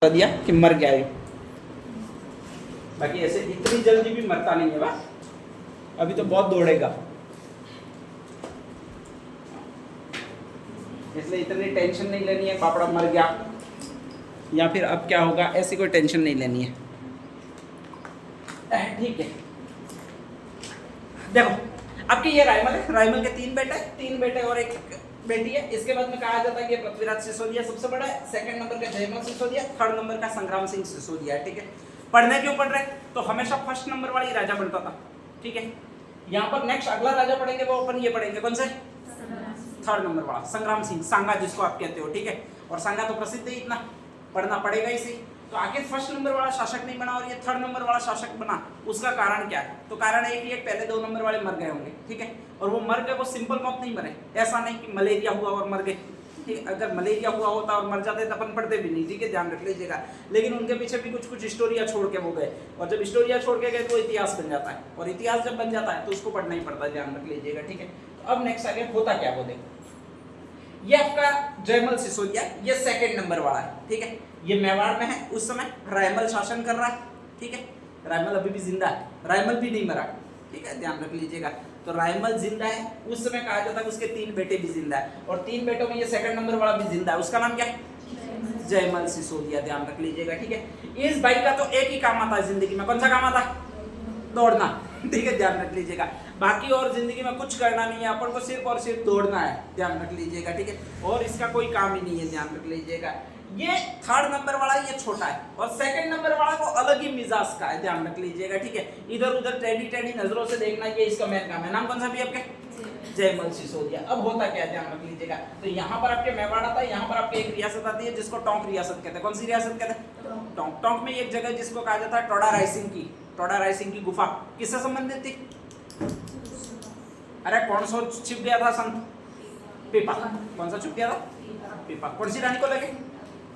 दिया कि मर गया है। बाकी ऐसे इतनी जल्दी भी मरता नहीं है बा, अभी तो बहुत दौड़ेगा, इसलिए इतनी टेंशन नहीं लेनी है पापड़ा मर गया या फिर अब क्या होगा, ऐसी कोई टेंशन नहीं लेनी है। ठीक है, देखो आपके ये राइमल है, राइमल के तीन बेटे और एक बेटी है। इसके बाद में कहा जाता है कि पृथ्वीराज सिसोदिया सबसे बड़ा है, सेकंड नंबर का जयमल सिसोदिया, थर्ड नंबर का संग्राम सिंह सिसोदिया है। ठीक है, पढ़ने क्यों पढ़ रहे, तो हमेशा फर्स्ट नंबर वाली राजा बनता था। ठीक है, यहाँ पर नेक्स्ट अगला राजा पढ़ेंगे वो अपन ये पढ़ेंगे, कौन से, थर्ड नंबर वाला संग्राम सिंह, सांगा जिसको आप कहते हो। ठीक है, और सांगा तो प्रसिद्ध है, इतना पढ़ना पड़ेगा इसी। तो आखिर फर्स्ट नंबर वाला शासक नहीं बना और ये थर्ड नंबर वाला शासक बना, उसका कारण क्या है, तो कारण एक ही है, पहले दो नंबर वाले मर गए होंगे। ठीक है, और वो मर गए, वो सिंपल मौत नहीं मरे, ऐसा नहीं कि मलेरिया हुआ और मर गए। ठीक, अगर मलेरिया हुआ होता और मर जाते तो अपन पढ़ते भी नहीं। ठीक है, ध्यान रख लीजिएगा। लेकिन उनके पीछे भी कुछ स्टोरिया छोड़ के वो गए, और जब स्टोरिया छोड़ के गए तो इतिहास बन जाता है, और इतिहास जब बन जाता है तो उसको पढ़ना ही पड़ता है, ध्यान रख लीजिएगा। ठीक है, तो अब नेक्स्ट आगे होता क्या वो देखो, ये आपका जयमल सिसोदिया, ये सेकंड नंबर वाला है। ठीक है, ये मेवाड़ में है, उस समय रायमल शासन कर रहा है। ठीक है, रायमल अभी भी जिंदा है, रायमल भी नहीं मरा। ठीक है, ध्यान रख लीजिएगा। तो रायमल जिंदा है, उस समय कहा जाता है उसके तीन बेटे भी जिंदा है, और तीन बेटों में ये सेकंड नंबर वाला भी जिंदा है। उसका नाम क्या है, जयमल सिसोदिया, ध्यान रख लीजिएगा। ठीक है, इस भाई का तो एक ही काम आता है जिंदगी में, कौन सा काम आता है, दौड़ना। ठीक है, ध्यान रख लीजिएगा। बाकी और जिंदगी में कुछ करना नहीं है, अपन को सिर्फ और सिर्फ दौड़ना है, ध्यान रख लीजिएगा। ठीक है, और इसका कोई काम ही नहीं है, ध्यान रख लीजिएगा। ये थर्ड नंबर वाला ये छोटा है, और सेकंड नंबर वाला वो अलग ही मिजाज का है, ध्यान रख लीजिएगा। ठीक है, इधर उधर टेढ़ी नजरों से देखना, ये इसका मेन काम है। नाम कौन सा भी आपके, जयमल सिसोदिया। अब होता क्या है, ध्यान रख लीजिएगा। तो यहाँ पर आपके मेवाड़ आता है, यहाँ पर आपके एक रियासत आती है जिसको टोंक रियासत कहते हैं। कौन सी रियासत कहते हैं, टोंक। टोंक में एक जगह जिसको कहा जाता है टोडा रायसिंह की गुफा, किससे संबंधित थी, अरे कौन सा छिप गया था संत, पीपा। कौन सा छुप गया था, पीपा। कौन सी रानी को लेकर,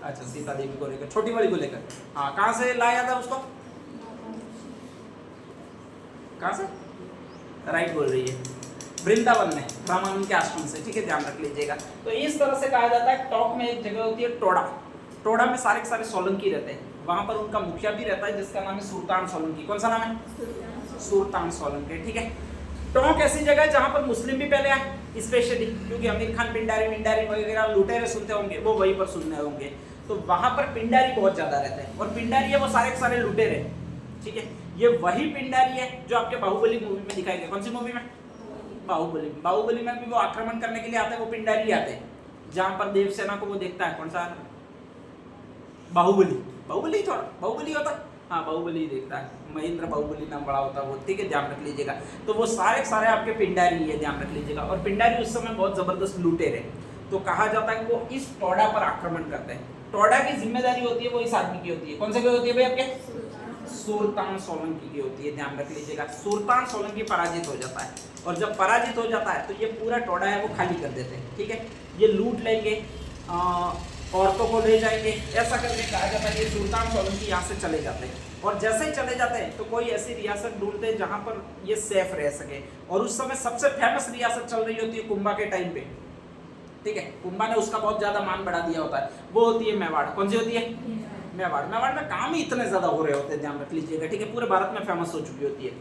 अच्छा सीता देवी को लेकर, छोटी वाली को लेकर। हाँ, कहाँ से लाया था उसको, कहाँ से, राइट बोल रही है, वृंदावन में रामानंद के आश्रम से। ठीक है, ध्यान रख लीजिएगा। तो इस तरह से कहा जाता है। टोंक में एक जगह होती है टोडा में सारे के सारे सोलंकी रहते हैं, वहां पर उनका मुखिया भी रहता है जिसका नाम है सुल्तान सोलंकी। कौन सा नाम है, सुल्तान सोलंकी। ठीक है, टोंक ऐसी जगह है जहां पर मुस्लिम भी पहले आए, स्पेशली क्योंकि आमिर खान पिंडारी वगैरह लुटेरे सुनते होंगे, वो वहीं पर सुनने होंगे। तो वहां पर पिंडारी बहुत ज्यादा रहते हैं, और पिंडारी है वो सारे के सारे लुटेरे। ठीक है, ये वही पिंडारी है जो आपके बाहुबली मूवी में दिखाई गया। कौन सी मूवी में, बाहुबली में भी वो आक्रमण करने के लिए आते हैं, वो पिंडारी आते हैं, जहां पर देवसेना को वो देखता है। कौन सा, बाहुबली थोड़ा बाहुबली होता है, हाँ बाहुबली देखता है, महेंद्र बाहुबली नाम बड़ा होता है वो। ठीक है, ध्यान रख लीजिएगा। तो वो सारे सारे आपके पिंडारी है, ध्यान रख लीजिएगा। और पिंडारी उस समय बहुत जबरदस्त लुटेरे, तो कहा जाता है कि वो इस टोडा पर आक्रमण करते हैं। टोडा की जिम्मेदारी होती है वो इस आदमी की होती है। कौन से की होती है भाई आपके, सुल्तान सोलंकी की होती है, ध्यान रख लीजिएगा। सुल्तान सोलंकी पराजित हो जाता है, और जब पराजित हो जाता है तो ये पूरा टोडा है वो खाली कर देते हैं। ठीक है, ये लूट लेंगे, औरतों को ले जाएंगे, ऐसा करके कहा जाता है। ये सुल्तान सोलंकी यहाँ से चले जाते हैं, और जैसे ही चले जाते हैं तो कोई ऐसी रियासत ढूंढते हैं जहाँ पर ये सेफ रह सके। और उस समय सबसे फेमस रियासत चल रही होती है कुंभा के टाइम पे। ठीक है, कुंभा ने उसका बहुत ज्यादा मान बढ़ा दिया होता है, वो होती है मेवाड़। कौन सी होती है, मेवाड़ में काम ही इतने ज्यादा हो रहे होते हैं, ध्यान रख लीजिएगा। ठीक है, पूरे भारत में फेमस हो चुकी होती है।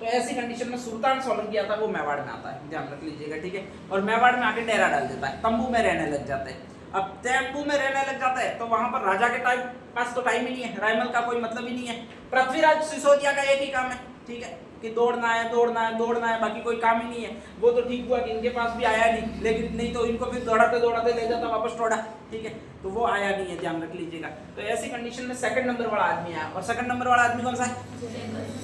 तो ऐसी कंडीशन में सुल्तान सोलंकी आता है, वो मेवाड़ में आता है, ध्यान रख लीजिएगा। ठीक है, और मेवाड़ में आके डेरा डाल देता है, तंबू में रहने लग जाते हैं। अब तंबू में रहने लग जाता है तो वहां पर राजा के पास तो टाइम ही नहीं है, रायमल का कोई मतलब ही नहीं है। पृथ्वीराज सिसोदिया का एक ही काम है, ठीक है, कि दौड़ना है, बाकी कोई काम ही नहीं है। वो तो ठीक हुआ कि इनके पास भी आया नहीं, लेकिन नहीं तो इनको फिर दौड़ाते ले जाता वापस टोडा। ठीक है, तो वो आया नहीं है, ध्यान रख लीजिएगा। तो ऐसी कंडीशन में सेकंड नंबर वाला आदमी आया, और सेकंड नंबर वाला आदमी कौन सा है,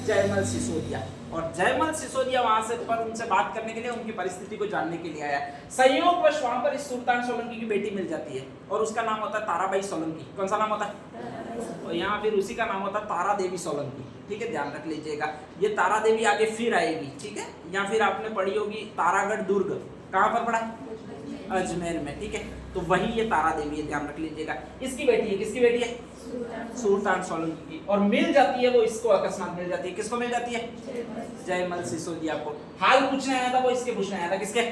जयमल सिसोदिया। और जयमल सिसोदिया वहां से पर उनसे बात करने के लिए, उनकी परिस्थिति को जानने के लिए आया। संयोगवश वहां पर इस सुल्तान सोलंकी की बेटी मिल जाती है, और उसका नाम होता है ताराबाई सोलंकी। कौन सा नाम होता है, और यहाँ फिर उसी का नाम होता है तारा देवी सोलंकी। ठीक है, ध्यान रख लीजिएगा। ये तारा देवी आगे फिर आएगी। ठीक है, या फिर आपने पढ़ी होगी तारागढ़ दुर्ग, कहाँ पर पढ़ा, अजमेर में। ठीक है, तो वही ये तारा देवी है, ध्यान रख लीजिएगा। इसकी बेटी है, किसकी बेटी है, सुल्तान सोलंकी की। और मिल जाती है वो इसको, अकस्मात मिल जाती है, किसको मिल जाती है, जयमल सिसोदिया को। हाल पूछने आया था वो, इसके पूछने आया था, किसके,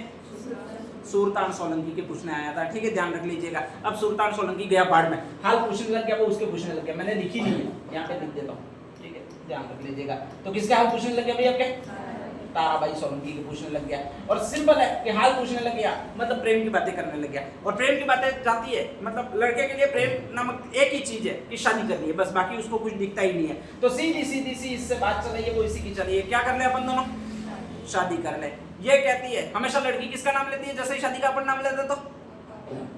सुल्तान सोलंकी के पूछने आया था, ठीक है, ध्यान रख लीजिएगा। अब सुल्तान सोलंकी गया बाढ़ में, हाल पूछने लग गया, वो उसके पूछने लग गया, मैंने लिखी नहीं है, यहाँ पे लिख देता हूँ, ठीक है, ध्यान रख लीजिएगा। तो किसके हाल पूछने लग गया भैया आपके? ताराबाई सोलंकी के पूछने लग गया। और सिंपल है कि हाल पूछने लग गया मतलब प्रेम की बातें करने लग गया। और प्रेम की बातें जाती है मतलब लड़के के लिए प्रेम नामक एक ही चीज है कि शादी करनी है, बस बाकी उसको कुछ दिखता ही नहीं है। तो सीधी सीधी सी इससे बात चल रही है, वो इसी की चली है, क्या कर ले अपन दोनों? शादी कर ले। ये कहती है, हमेशा लड़की किसका नाम लेती है? जैसे ही शादी का अपन नाम लेते तो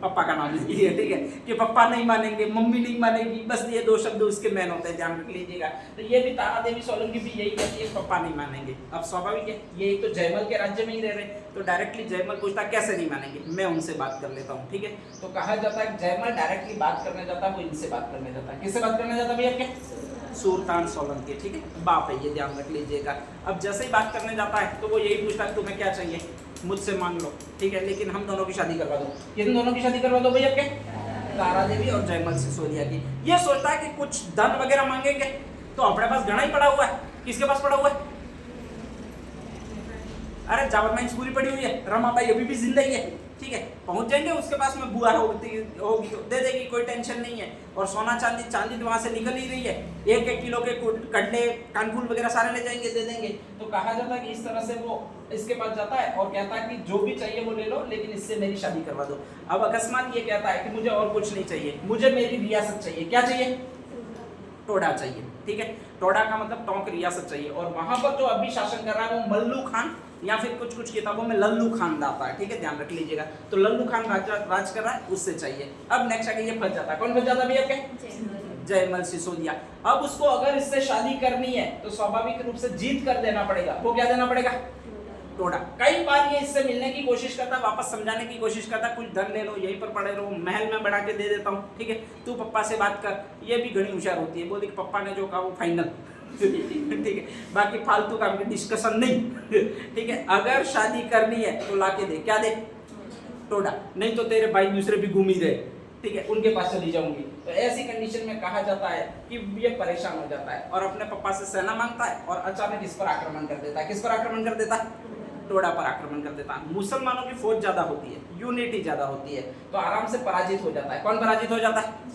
पापा का नाम लेती है, ठीक है, कि पापा नहीं मानेंगे, मम्मी नहीं मानेगी, बस ये दो शब्द उसके मेन होते हैं, ध्यान रख लीजिएगा। तो ये भी तारा देवी सोलंकी भी यही कहती है, पापा नहीं मानेंगे। अब स्वाभाविक है, ये तो जयमल के राज्य में ही रह रहे, तो डायरेक्टली जयमल पूछता कैसे नहीं मानेंगे, मैं उनसे बात कर लेता हूँ, ठीक है। तो कहा जाता है जयमल डायरेक्टली बात करने जाता है, वो इनसे बात करने जाता है। किससे बात करने जाता है भैया आपके? सुल्तान सोलंकी, ठीक है, बाप है ये, ध्यान रख लीजिएगा। अब जैसे ही बात करने जाता है तो वो यही पूछता है तुम्हें क्या चाहिए, मुझसे मांग लो, ठीक है, लेकिन हम दोनों की शादी करवा दो। किन दोनों की शादी करवा दो भैया आपके? तारा देवी और जयमल सिसोदिया की। ये सोचता है कि कुछ धन वगैरह मांगेंगे तो अपने पास घना ही पड़ा हुआ है। किसके पास पड़ा हुआ है? अरे जावर माइंस पूरी पड़ी हुई है, रमाबाई अभी भी जिंदा ही है, ठीक है, पहुंच जाएंगे उसके पास में, बुआ होगी तो दे देगी, कोई टेंशन नहीं है। और सोना चांदी, चांदी तो वहां से निकल ही रही है, 1-1 किलो के कड़े कानफूल वगैरह सारे ले जाएंगे, दे देंगे। तो कहा जाता है कि इस तरह से वो इसके पास जाता है और कहता है कि जो भी चाहिए वो ले लो, लेकिन इससे मेरी शादी करवा दो। अब अकस्मात ये कहता है कि मुझे और कुछ नहीं चाहिए, मुझे मेरी रियासत चाहिए। क्या चाहिए? टोडा चाहिए, ठीक है, टोडा का मतलब टोंक रियासत चाहिए। और वहां पर जो अभी शासन कर रहा है वो मल्लू खान, या फिर कुछ कुछ किताबों में लल्लू खान आता है, ठीक है, ध्यान रख लीजिएगा। तो लल्लू खान राज कर रहा है, उससे चाहिए। अब नेक्स्ट आगे ये फंस जाता है, कौन फंस जाता है भैया आपके? जयमल सिसोदिया। अब उसको अगर इससे शादी करनी है तो स्वाभाविक रूप से जीत कर देना पड़ेगा। वो क्या देना पड़ेगा? टोडा। कई बार ये इससे मिलने की कोशिश करता, वापस समझाने की कोशिश करता, कुछ धन ले लो, यहीं पर पड़े रहो, महल में बढ़ा के दे देता हूँ, ठीक है, तू पप्पा से बात कर। ये भी घनी होशियार होती है, बोली कि पप्पा ने जो कहा वो फाइनल, ठीक है, बाकी फालतू काम की डिस्कशन नहीं, ठीक है। अगर शादी करनी है तो लाके दे, क्या दे? टोडा। नहीं तो तेरे भाई दूसरे भी घूम ही रहे, ठीक है, उनके पास चली जाऊंगी। तो ऐसी कंडीशन में कहा जाता है कि ये परेशान हो जाता है और अपने पापा से सेना मांगता है और अचानक इस पर आक्रमण कर देता है। किस पर आक्रमण कर देता है? टोडा पर आक्रमण कर देता है। मुसलमानों की फौज ज्यादा होती है, यूनिटी ज्यादा होती है, तो आराम से पराजित हो जाता है। कौन पराजित हो जाता है?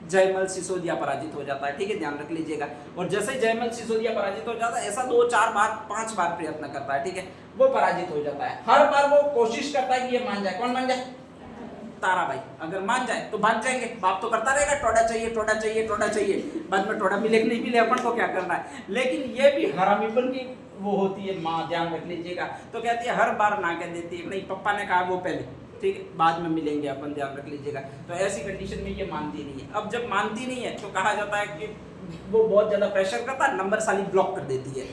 जयमल सिसोदिया पराजित हो जाता है, ठीक है, ध्यान रख लीजिएगा। और जैसे ही जयमल सिसोदिया पराजित हो जाता है, ऐसा 2-4 बार 5 बार प्रयत्न करता है, ठीक है, वो पराजित हो जाता है। हर बार वो कोशिश करता है कि ये मान जाए। कौन मान जाए? ताराबाई। अगर मान जाए तो भाग जाएंगे, बाप तो करता रहेगा टोडा चाहिए, टोडा चाहिए, टोडा चाहिए, बाद में टोडा मिले नहीं मिले अपन को क्या करना है। लेकिन ये भी हरामीपन की वो होती है माँ, ध्यान रख लीजिएगा। तो कहती है हर बार ना कह देती है, नहीं पप्पा ने कहा वो पहले, ठीक है, बाद में मिलेंगे अपन, ध्यान रख लीजिएगा। तो ऐसी कंडीशन में ये मानती नहीं है। अब जब मानती नहीं है तो कहा जाता है कि वो बहुत ज्यादा प्रेशर करता है, नंबर साली ब्लॉक कर देती है,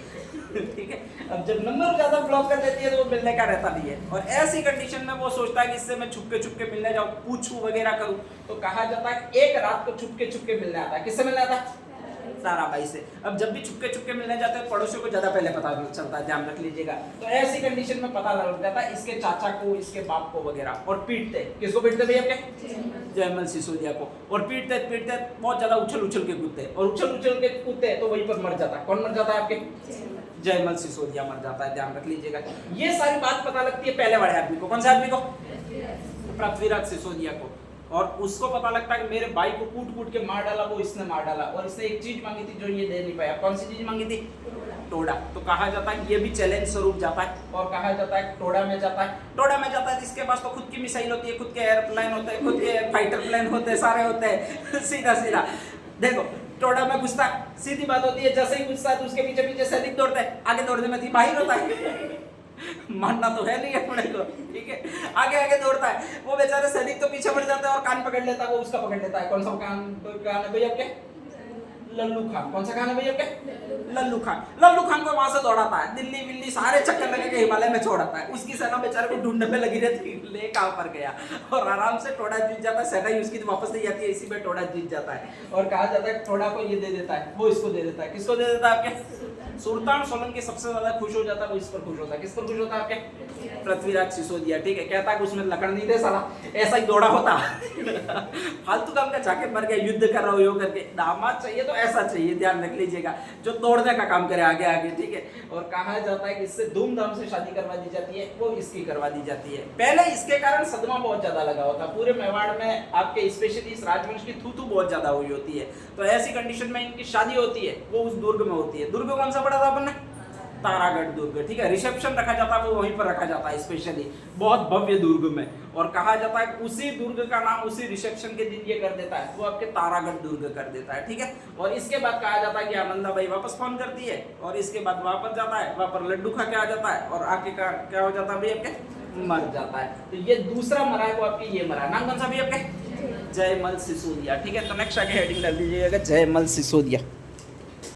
ठीक है। अब जब नंबर ज्यादा ब्लॉक कर देती है तो वो मिलने का रहता नहीं है। और ऐसी कंडीशन में वो सोचता है कि इससे मैं छुपके मिलने जाऊं, पूछूं वगैरह करूं। तो कहा जाता है एक रात को छुपके मिलने आता है। किससे मिलने आता है? ताराबाई से। अब जब भी छुपके मिलने जाते हैं पड़ोसियों को ज्यादा पहले पता चलता है, ध्यान रख लीजिएगा। तो ऐसी कंडीशन में पता लग जाता है इसके चाचा को, इसके बाप को वगैरह, और पीटते। किसको पीटते भैया आपके? जयमल सिसोदिया को। और पीटते बहुत ज्यादा उछल के कूदते, और उछल के कूदते तो वहीं पर मर जाता है। कौन मर जाता है आपके? जयमल सिसोदिया मर जाता है, ध्यान रख लीजिएगा। ये सारी बात पता लगती है पहले वाले आदमी को। कौन से आदमी को? पृथ्वीराज सिसोदिया को। और उसको पता लगता है कि मेरे भाई को कूट के मार डाला, वो इसने मार डाला, और इसने एक चीज मांगी थी जो ये दे नहीं पाया। कौन सी चीज मांगी थी? टोडा। तो कहा जाता है कि ये भी चैलेंज स्वरूप जाता है, और कहा जाता है टोडा में जाता है। टोडा में जाता है जिसके पास तो खुद की मिसाइल होती है, खुद के एयरप्लेन होते हैं, खुद के फाइटर प्लेन होते हैं, सारे होते हैं, सीधा देखो टोडा में घुसता, सीधी बात होती है, जैसे ही घुसता है तो उसके पीछे सैनिक दौड़ते हैं, आगे दौड़ने में थी बाहर होता है, मानना तो है नहीं अपने को, ठीक है, आगे दौड़ता है। वो बेचारे सैनिक तो पीछे बढ़ जाता है और कान पकड़ लेता है, वो उसका पकड़ लेता है। कौन सा कान है भैया आपके? लल्लू खान। कौन सा खान है भैया आपके? लल्लू खान को वहां से दौड़ाता है, दिल्ली सारे चक्कर लगे के हिमालय में छोड़ाता है। उसकी सेना बेचारे को ढूंढने में लगी रहती, ले कहां पर गया, और आराम से टोडा जीत जाता है। सेना ही उसकी वापस नहीं आती है, इसी में टोडा जीत जाता है। और कहा जाता है टोडा को ये दे देता है, वो इसको दे देता है। किसको दे देता है आपके? सुल्तान सोलंकी सबसे ज्यादा खुश हो जाता है, वो इस पर खुश होता है। किस पर खुश होता है आपके? पृथ्वीराज सिसोदिया, ठीक है। कहता है कि उसमें लकड़ नहीं थे साला, ऐसा ही दौड़ा होता फालतू काम का जाके मर गया, युद्ध कर रहा हो यो करके। दामाद चाहिए तो ऐसा चाहिए, ध्यान रख लीजिएगा, जो तोड़ने का काम करे आगे आगे, ठीक है। और कहा जाता है कि इससे धूमधाम से शादी करवा दी जाती है, वो इसकी करवा दी जाती है। पहले इसके कारण सदमा बहुत ज्यादा लगा होता, पूरे मेवाड़ में आपके स्पेशली इस राजवंश की थू बहुत ज्यादा हुई होती है। तो ऐसी कंडीशन में इनकी शादी होती है, वो उस दुर्ग में होती है। दुर्ग कौन सा पड़ा था अपन ने? तारागढ़ दुर्ग, ठीक है। रिसेप्शन रखा जाता है वो वहीं पर रखा जाता है स्पेशली, बहुत भव्य दुर्ग में। और कहा जाता है उसी दुर्ग का नाम उसी रिसेप्शन के दिन ये कर देता है, वो आपके तारागढ़ दुर्ग कर देता है, ठीक है। और इसके बाद कहा जाता है कि आनंदाबाई वापस फोन करती है, और इसके बाद वापस जाता है, वहां पर लड्डू खा के आ जाता है, और आके का क्या हो जाता है भाई आपके, मर जाता है। तो ये दूसरा मरा है वो आपके, ये मरा। नाम कौन सा भी आपके? जयमल सिसोदिया, ठीक है। तो नेक्स्ट आगे हेडिंग डाल दीजिएगा जयमल सिसोदिया।